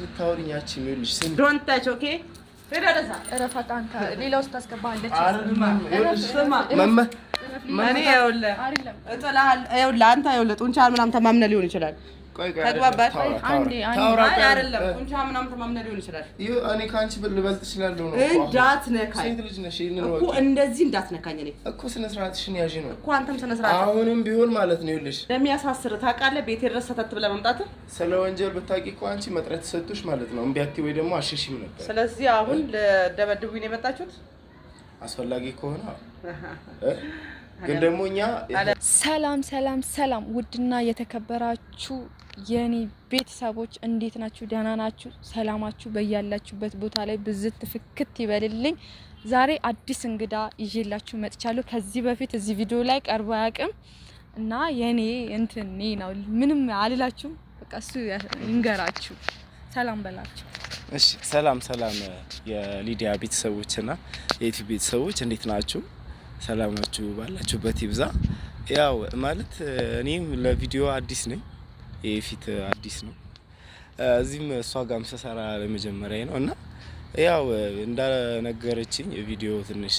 ልታወሪኝ አትችይም ይኸውልሽ ስሚ ዶንት ታች ኦኬ ረዳዛ ረፈት አንተ ሌላ ውስጥ አስገባለች ማኔ ይኸውልህ ይኸውልህ አንተ ይኸውልህ ጡንቻ ምናምን ተማምነህ ሊሆን ይችላል ተግባባህ አንዴ አይደለም ጡንቻ ምናምን ተማምነህ ሊሆን ይችላል እኔ ካንቺ ልበልጥ እችላለሁ ነው እንዳትነካኝ ሴት ልጅ ነሽ ይሄንን እኮ እንደዚህ እንዳትነካኝ እኔ እኮ ስነ ስርዓትሽን ያዢ ነው እኮ አንተም ስነ ስርዓት አሁንም ቢሆን ማለት ነው ይኸውልሽ ለሚያሳስር ታውቃለህ ቤት ድረስ ሰተት ብለህ መምጣት ስለ ወንጀል ብታውቂ እኮ አንቺ መጥረት ተሰጥቶሽ ማለት ነው እምቢ አትይ ወይ ደግሞ አሸሽም ነበር ስለዚህ አሁን ለደበድቡኝ ነው የመጣችሁት አስፈላጊ ከሆነ ግን ደግሞ እኛ ሰላም ውድና የተከበራችሁ የኔ ቤተሰቦች እንዴት ናችሁ? ደህና ናችሁ? ሰላማችሁ በያላችሁበት ቦታ ላይ ብዝት ፍክት ይበልልኝ። ዛሬ አዲስ እንግዳ ይዤላችሁ መጥቻለሁ። ከዚህ በፊት እዚህ ቪዲዮ ላይ ቀርቦ አያውቅም እና የኔ ነው ምንም አልላችሁም። በቃ እሱ ይንገራችሁ። ሰላም በላችሁ። እሺ ሰላም የሊዲያ ቤተሰቦችና የዩቲዩብ ቤተሰቦች እንዴት ናችሁ? ሰላማችሁ ባላችሁበት ይብዛ። ያው ማለት እኔም ለቪዲዮ አዲስ ነኝ የፊት አዲስ ነው እዚህም እሷ ጋርም ሰሰራ ለመጀመሪያ ነው እና ያው እንደነገረችኝ ቪዲዮ ትንሽ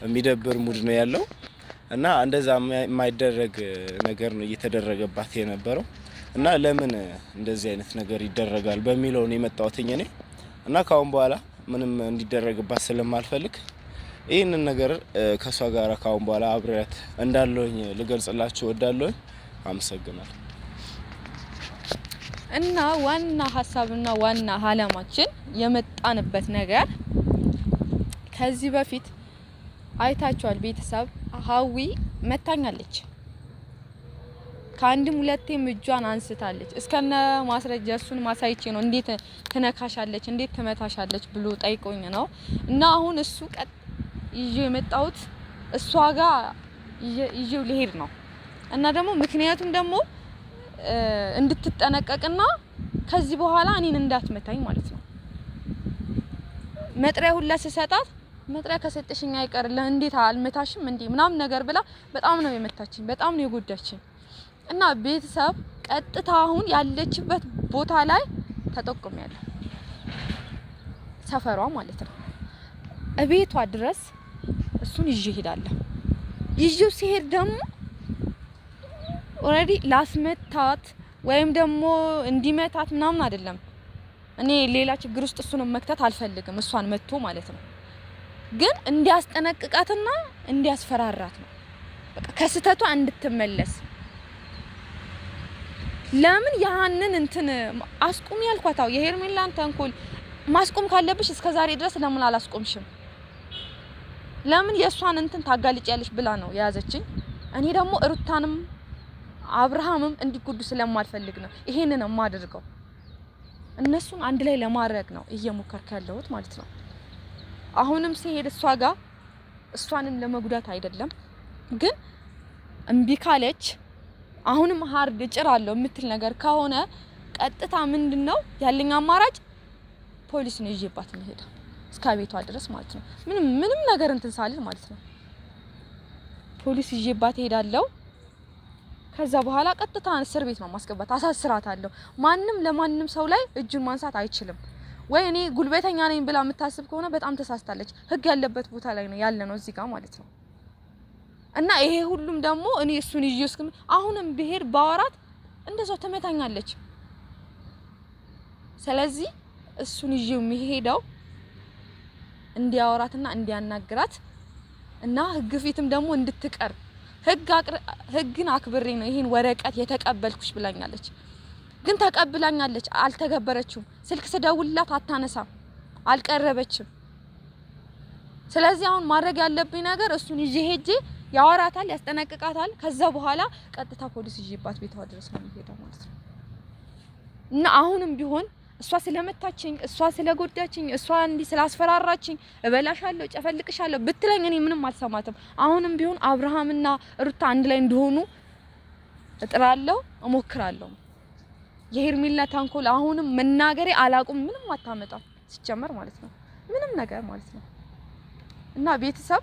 የሚደብር ሙድ ነው ያለው እና እንደዛ የማይደረግ ነገር ነው እየተደረገባት የነበረው እና ለምን እንደዚህ አይነት ነገር ይደረጋል በሚለው ነው የመጣሁት እኔ እና ካሁን በኋላ ምንም እንዲደረግባት ስለማልፈልግ ይሄንን ነገር ከሷ ጋር ካሁን በኋላ አብሬያት እንዳለሁኝ ልገልጽላችሁ እወዳለሁ። አመሰግናለሁ። እና ዋና ሐሳብና ዋና ዓላማችን የመጣንበት ነገር ከዚህ በፊት አይታችኋል ቤተሰብ ሀዊ መታኛለች ከአንድም ሁለቴም እጇን አንስታለች እስከነ ማስረጃ እሱን ማሳይቼ ነው እንዴት ትነካሻለች እንዴት ትመታሻለች ብሎ ጠይቆኝ ነው እና አሁን እሱ ይዤ የመጣሁት እሷ ጋር ይዤው ልሄድ ነው እና ደግሞ ምክንያቱም ደግሞ እንድትጠነቀቅና ከዚህ በኋላ እኔን እንዳትመታኝ ማለት ነው መጥሪያ ሁላ ሲሰጣት መጥሪያ ከሰጠሽኝ አይቀር ለእንዴት አልመታሽም እንዴ ምናምን ነገር ብላ በጣም ነው የመታችኝ በጣም ነው የጎዳችኝ እና ቤተሰብ ቀጥታ አሁን ያለችበት ቦታ ላይ ተጠቆሚያለሁ ሰፈሯ ማለት ነው እቤቷ ድረስ እሱን ይዤ ሄዳለሁ ይዤው ሲሄድ ደግሞ ኦሬዲ ላስመታት ወይም ደግሞ እንዲመታት ምናምን አይደለም እኔ ሌላ ችግር ውስጥ እሱን መክተት አልፈልግም እሷን መጥቶ ማለት ነው ግን እንዲያስጠነቅቃትና እንዲያስፈራራት ነው በቃ ከስተቷ እንድትመለስ ለምን ያንን አስቁም ያልኳታው የሄርሜላን ተንኮል ማስቆም ካለብሽ እስከ ዛሬ ድረስ ለምን አላስቆምሽም ለምን የሷን ታጋልጪያለሽ ብላ ነው ያዘችኝ እኔ ደግሞ ሩታንም አብርሃምም እንዲጎዱ ስለማልፈልግ ነው ይሄንን ማድርገው እነሱን አንድ ላይ ለማድረግ ነው እየሞከርኩ ያለሁት ማለት ነው አሁንም ሲሄድ እሷ ጋር እሷንም ለመጉዳት አይደለም ግን እምቢ ካለች አሁንም ሃርድ እጭራለሁ የምትል ነገር ከሆነ ቀጥታ ምንድነው ያለኝ አማራጭ ፖሊስ ነው ይዤባት መሄድ እስከ ቤቷ ድረስ ማለት ነው ምንም ነገር ሳልል ማለት ነው ፖሊስ ይዤባት ሄዳለሁ ከዛ በኋላ ቀጥታ እስር ቤት ነው ማስገባት አሳስራታለሁ ማንም ለማንም ሰው ላይ እጁን ማንሳት አይችልም ወይ እኔ ጉልበተኛ ነኝ ብላ የምታስብ ከሆነ በጣም ተሳስታለች ህግ ያለበት ቦታ ላይ ነው ያለነው እዚህ ጋር ማለት ነው እና ይሄ ሁሉም ደግሞ እኔ እሱን ይዤው አሁንም ብሄር ባወራት እንደዛው ተመታኛለች ስለዚህ እሱን ይዤው የሚሄደው እንዲያወራትና እንዲያናግራት እና ህግ ፊትም ደግሞ እንድትቀርብ ህግን አክብሬ ነው ይሄን ወረቀት የተቀበልኩሽ ብላኛለች ግን ተቀብላኛለች አልተገበረችም ስልክ ስደውልላት አታነሳም አልቀረበችም ስለዚህ አሁን ማድረግ ያለብኝ ነገር እሱን ይዤ ሄጄ ያወራታል ያስጠነቅቃታል ከዛ በኋላ ቀጥታ ፖሊስ ይዤባት ቤቷ ድረስ ነው የሚሄደው ማለት ነው እና አሁንም ቢሆን እሷ ስለመታችኝ እሷ ስለጎዳችኝ እሷ እንዲ ስላስፈራራችኝ እበላሻለሁ ጨፈልቅሻለሁ ብትለኝ እኔ ምንም አልሰማትም አሁንም ቢሆን አብርሃምና ሩታ አንድ ላይ እንደሆኑ እጥራለሁ እሞክራለሁ የሄርሜላ ተንኮል አሁንም መናገሬ አላቁም ምንም አታመጣም ሲጀመር ማለት ነው ምንም ነገር ማለት ነው እና ቤተሰብ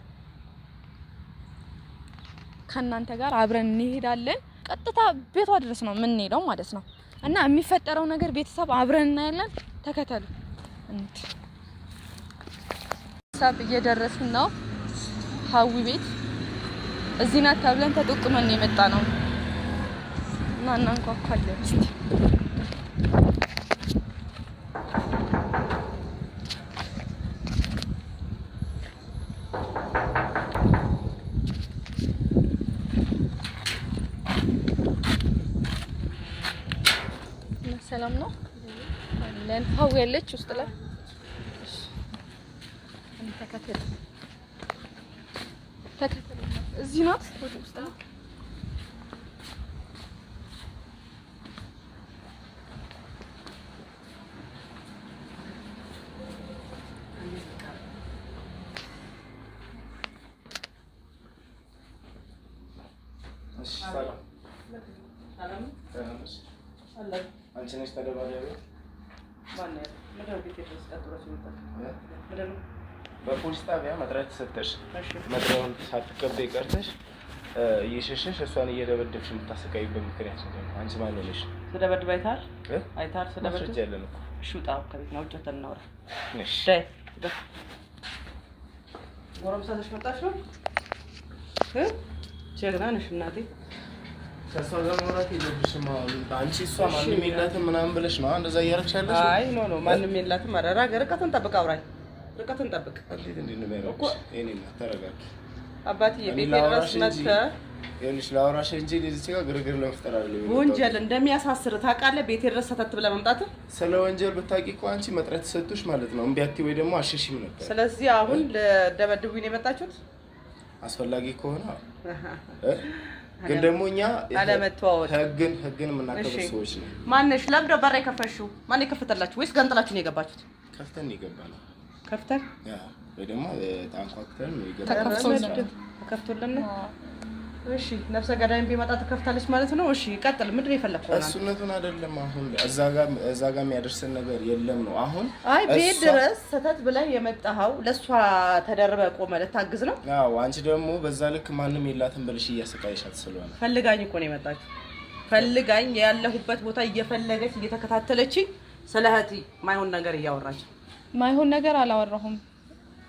ከናንተ ጋር አብረን እንሄዳለን ቀጥታ ቤቷ ድረስ ነው ምን ሄደው ማለት ነው እና የሚፈጠረው ነገር ቤተሰብ አብረን እናያለን። ተከተሉ። ቤተሰብ እየደረስን ነው። ሀዊ ቤት እዚህ ናት ተብለን ተጠቁመን የመጣ ነው እና እናንኳኳለን እስቲ። ሰላም ነው አለን። ሀዊ ያለች ውስጥ ላይ ተከተል እዚህ ናት ወደ ውስጥ ነው። አንቺ ነሽ ተደባዳቢው? በፖሊስ ጣቢያ መጥሪያ ተሰጠሽ። መጥሪያውን ሳትቀበይ ቀርተሽ እየሸሸሽ እሷን እየደበደብሽ የምታሰቃይበት ምክንያት ነው። አንቺ ማን ነሽ? ስደበድብ አይታል? ስደበድብ ማስረጃ ያለን እኮ። እሺ ውጣ ከቤት ነው። ውጭ ተናወራ። እሺ ጎረምሳሽ መጣሽ ነው? ጀግና ነሽ እናቴ። ከሷ ጋር ማውራት የለብሽም። አንቺ እሷ ማንም የላትም ምናምን ብለሽ ነው እንደዛ እያደረግሽ ያለሽ? አይ ኖ ማንም የላትም። ኧረ ርቀትን ጠብቅ፣ አውራኝ ርቀትን ጠብቅ። እንዴት ነው የሚያደርግሽ? እኔማ ተረጋጊ አባትዬ። ቤቴ ድረስ መጥተህ ይኸውልሽ ላውራሽ እንጂ እዚህ ጋር ግርግር ለመፍጠር አይደለም። ወንጀል እንደሚያሳስር ታውቃለህ። ቤቴ ድረስ ሰተት ብለህ መምጣት። ስለ ወንጀል ብታውቂ እኮ አንቺ መጥሪያ ተሰጥቶሽ ማለት ነው እምቢ አትይ ወይ ደግሞ አሸሽም ነበር። ስለዚህ አሁን ለደበድቡኝ ነው የመጣችሁት? አስፈላጊ ከሆነ ግን ደግሞ እኛ አለመተዋወቅ ህግን የምናከብር ሰዎች ነው። ማነሽ ለምደው በራ የከፈሽው? ማን የከፈተላችሁ? ወይስ ገንጥላችሁ ነው የገባችሁት? ከፍተን የገባነው። ከፍተን ወይ ደግሞ ታንኳክተን ነው የገባነው። ተከፍቶልን ነው። እሺ ነፍሰ ገዳይም ቢመጣ ትከፍታለች ማለት ነው። እሺ ቀጥል። ምንድን ነው የፈለከው? እሱነቱን አይደለም አሁን እዛ ጋር የሚያደርሰን ነገር የለም ነው አሁን። አይ ቤት ድረስ ሰተት ብለህ የመጣኸው ለሷ ተደርበህ ቆመህ ልታግዝ ነው? አዎ። አንቺ ደግሞ በዛ ልክ ማንም የላትም ብለሽ እያሰቃየሻት ስለሆነ ፈልጋኝ እኮ ነው የመጣችው። ፈልጋኝ ያለሁበት ቦታ እየፈለገች እየተከታተለችኝ ስለ እህቴ ማይሆን ነገር እያወራች። ማይሆን ነገር አላወራሁም።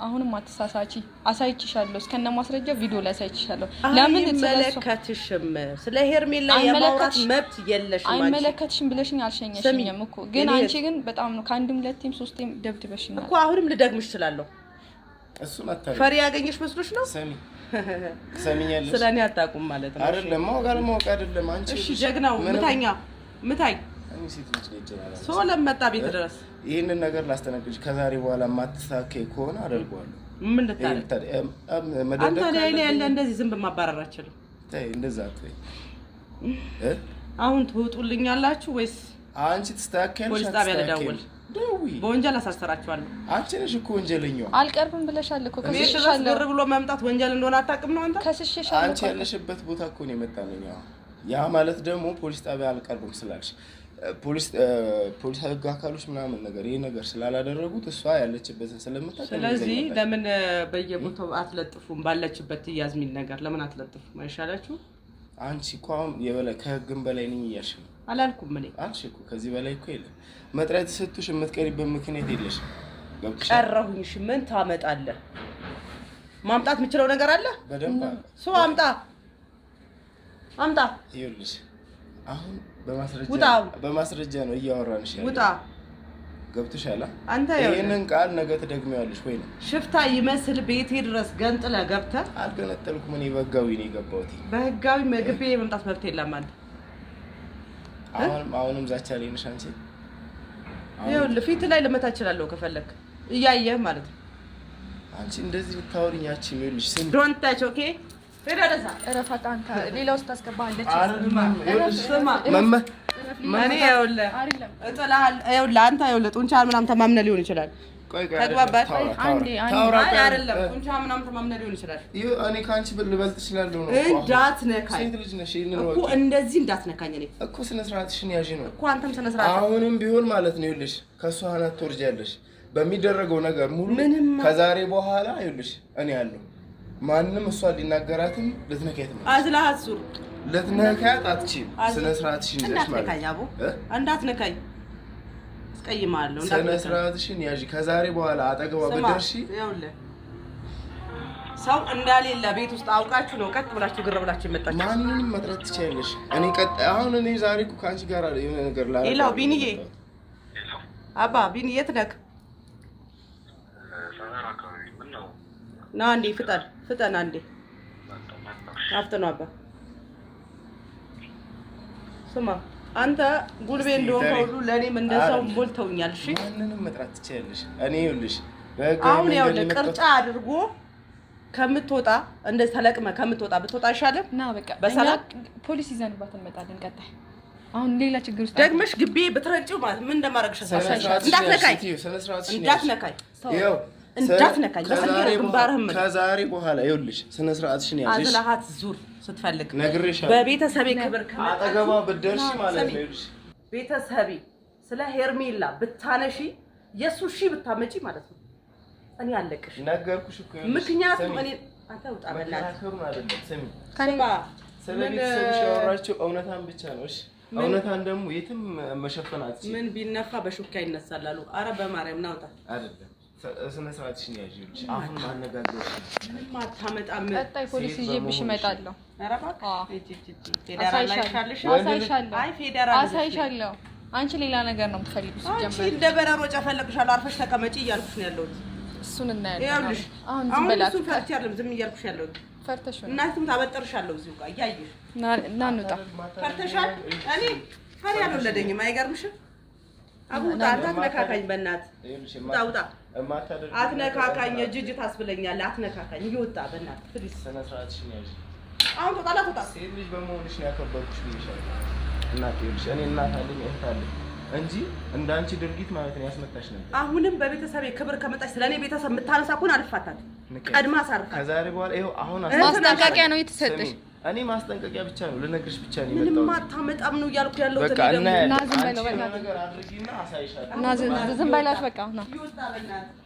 አሁንም አትሳሳቺ። አሳይችሻለሁ እስከነ ማስረጃ ቪዲዮ ላይ አሳይችሻለሁ። ለምን አይመለከትሽም? ስለ ሄርሜላ የማውራት መብት የለሽም። አይመለከትሽም ብለሽኝ አልሸኘሽኝም እኮ። ግን አንቺ ግን በጣም ነው ከአንድም ሁለቴም ሶስቴም ደብድበሽኛል እኮ። አሁንም ልደግምሽ እችላለሁ። እሱን አታሪ ፈሪ ያገኘሽ መስሎሽ ነው? ሰሚኛለሽ። ስለኔ አታውቁም ማለት ነው አይደለም? ማወቅ አይደለም አንቺ። እሺ ጀግናው ምታኝ እኔ ሴት ልጅ ነኝ ይችላል። ሶለም መጣ ቤት ድረስ። ይሄንን ነገር ላስተናግድሽ ከዛሬ በኋላ ማትሳከይ ከሆነ አደርገዋለሁ። ምን ልታረግ? አንተ ላይ ያለ እንደዚህ ዝም በማባረር አችልም። ተይ እንደዛ ተይ። አሁን ትውጡልኛላችሁ ወይስ አንቺ ትስተካከልሽ? ፖሊስ ጣቢያ ልደውል? በወንጀል አሳስራችኋለሁ። አንቺ ነሽ እኮ ወንጀለኛው። አልቀርብም ብለሻል እኮ። ከስሽሻለሁ። ብር ብሎ መምጣት ወንጀል እንደሆነ አታውቅም ነው አንተ? ከስሽሻለሁ። አንቺ ያለሽበት ቦታ እኮ ነው የመጣነኝ። ያ ማለት ደግሞ ፖሊስ ጣቢያ አልቀርብም ስላልሽ ፖሊስ ህግ አካሎች ምናምን ነገር ይሄ ነገር ስላላደረጉት እሷ ያለችበትን ስለምታውቅ፣ ስለዚህ ለምን በየቦታው አትለጥፉም? ባለችበት ትያዝ የሚል ነገር ለምን አትለጥፉም? አይሻላችሁ? አንቺ እኮ አሁን የበላይ ከህግም በላይ ነኝ እያልሽ ነው። አላልኩም እኔ አልሽ እኮ። ከዚህ በላይ እኮ የለም። መጥሪያ ተሰጥቶሽ የምትቀሪበት ምክንያት የለሽም። ቀረሁኝ። ምን ታመጣለህ? ማምጣት የምችለው ነገር አለ በደንብ ሰው አምጣ። ይኸውልሽ አሁን በማስረጃ ነው እያወራንሽ ያለው። ውጣ። ገብቶሻል? አንተ ይሄንን ቃል ነገ ትደግሚዋለሽ ወይ ነው? ሽፍታ ይመስል ቤቴ ድረስ ገንጥለህ ገብተህ። አልገነጠልኩም እኔ በህጋዊ ነው የገባሁት። በህጋዊ ምግብ የመምጣት መብት የለም አንተ። አሁንም ዛቻ ላይ ነሽ አንቺ። ይኸውልህ ፊት ላይ ልመታ እችላለሁ ከፈለክ እያየህ ማለት ነው። አንቺ እንደዚህ ብታወሪኝ አንቺ ይኸውልሽ ስም ዶንት ታች ኦኬ። ሄዳደዛ እረፋት አንተ። ሌላ ውስጥ አስገባለች። ማን ይኸውልህ ይኸውልህ አንተ ይኸውልህ ጡንቻህን ምናምን ተማምነህ ሊሆን ይችላል። ተግባባን? አንዴ አይደለም ጡንቻህን ምናምን ተማምነህ ሊሆን ይችላል። እኔ ከአንቺ ልበልጥ እችላለሁ ነው እንዳትነካኝ ሴት ልጅ ነሽ እኮ እንደዚህ እንዳትነካኝ። እኔ እኮ ስነ ስርዓትሽን ያዢ ነው እኮ አንተም ስነ ስርዓት። አሁንም ቢሆን ማለት ነው ይኸውልሽ ከእሷ ሀናት ትወርጃለሽ በሚደረገው ነገር ሙሉ። ከዛሬ በኋላ ይኸውልሽ እኔ ያለሁ ማንም እሷ ሊናገራትም ልትነካት ነው። አዝላህ ሱር ለትነካት አትችይም። ስነ ስርዓትሽን ይዘሽ ማለት እንዳትነካኝ አቡ እንዳትነካኝ አስቀይማለሁ። ስነ ስርዓትሽን ያዢ። ከዛሬ በኋላ አጠገቧ ብትደርሺ ይኸውልህ ሰው እንዳሌለ ቤት ውስጥ አውቃችሁ ነው ቀጥ ብላችሁ ግር ብላችሁ የመጣችሁ። ማንንም መጥራት ትችያለሽ። እኔ አሁን እኔ ዛሬ እኮ ከአንቺ ጋር የሆነ ነገር ላደርግ ሄሎ ቢኒዬ አባ ቢኒ የት ነህ? ና አንዴ ፍጠን አንዴ አፍጥነው አባ ስማ አንተ ጉልቤ እንደሆነ ሁሉ ለኔም እንደዛው ሞልተውኛል። እሺ ማንንም መጥራት ትችያለሽ። እኔ ይኸውልሽ አሁን ያው ለቅርጫ አድርጎ ከምትወጣ እንደ ተለቅመ ከምትወጣ ብትወጣ አይሻልም? ና በቃ በሰላም ፖሊስ ይዘንባት እንመጣለን። ቀጣይ አሁን ሌላ ችግር ውስጥ ደግመሽ ግቢ ብትረጪው ማለት ምን እንደማረግሽ እንዳትነካኝ እንዳትነካኝ ከዛሬ በኋላ ይኸውልሽ ስነ ስርዓትሽን ያዥሽ። አዝላሃት ዙር ስትፈልግ ነግሬሻለሁ። በቤተሰቤ ክብር አጠገቧ ብትደርሺ ማለት ነው ይኸውልሽ ቤተሰቤ ስለ ሄርሜላ ብታነሺ የሱ ሺ ብታመጪ ማለት ነው እኔ አለቅሽ ነገርኩሽ እኮ ምክንያቱም እኔ አንተ ውጣ በእናትህ ስሚ ስለ ቤተሰብሽ ያወራችው እውነታን ብቻ ነው። እሺ እውነታን ደግሞ የትም መሸፈን አትችይም። ምን ቢነፋ በሹካ ይነሳል አሉ። ኧረ በማርያም ናውጣ አይደለም ስነ ስርዓትሽን ያዥልሽ። አሁን ማነጋገርሽ ምንም አታመጣም። ቀጣይ ፖሊስ ይዤብሽ እመጣለሁ። ኧረ እባክህ ፌደራል አሳይሻለሁ። አንቺ ሌላ ነገር ነው የምትፈልጊው ሲጀመር። አንቺ እንደ በረሮ ጨፈለቅሻለሁ። አርፈሽ ተቀመጪ እያልኩሽ ነው ያለሁት። እሱን እናያለን። ይኸውልሽ አሁን ዝም በላት። እሱን ፈርቼ አይደለም ዝም እያልኩሽ ያለሁት። ፈርተሽ ነው እናትም ታበጥርሻለሁ እዚሁ ጋር እያየሽ እና እንውጣ። ፈርተሻል። እኔ ፈሪ አልወለደኝም። አይገርምሽም? አቡጣ አትነካካኝ፣ በእናትህ ውጣ። አትነካካኝ፣ እጅ ታስብለኛለህ። አትነካካኝ፣ ይወጣ በእናትህ ፕሊዝ። ስነ ስርዓትሽን ያዥ። አሁን ተጣላት ወጣ። ሴት ልጅ በመሆንሽ ነው ያከበርኩሽ ብዬሻለሁ። እናቴ ይኸውልሽ እኔ እናት አለኝ እህት አለኝ እንጂ እንዳንቺ ድርጊት ማለት ነው ያስመጣሽ ነበር። አሁንም በቤተሰብ ክብር ከመጣች ስለኔ ቤተሰብ የምታነሳ ከሆነ አልፋታት። ቀድማ ሳርፋ ከዛሬ በኋላ ይኸው አሁን ማስጠንቀቂያ ነው የተሰጠሽ። እኔ ማስጠንቀቂያ ብቻ ነው ልነግርሽ ብቻ ነው የመጣሁት። ምንም አታመጣም ነው እያልኩ ያለሁት። በቃ እና ዝም በለው በቃ ነገር አድርጊና አሳይሻለሁ። እና ዝም በላት በቃ ና ይወጣ በእናትህ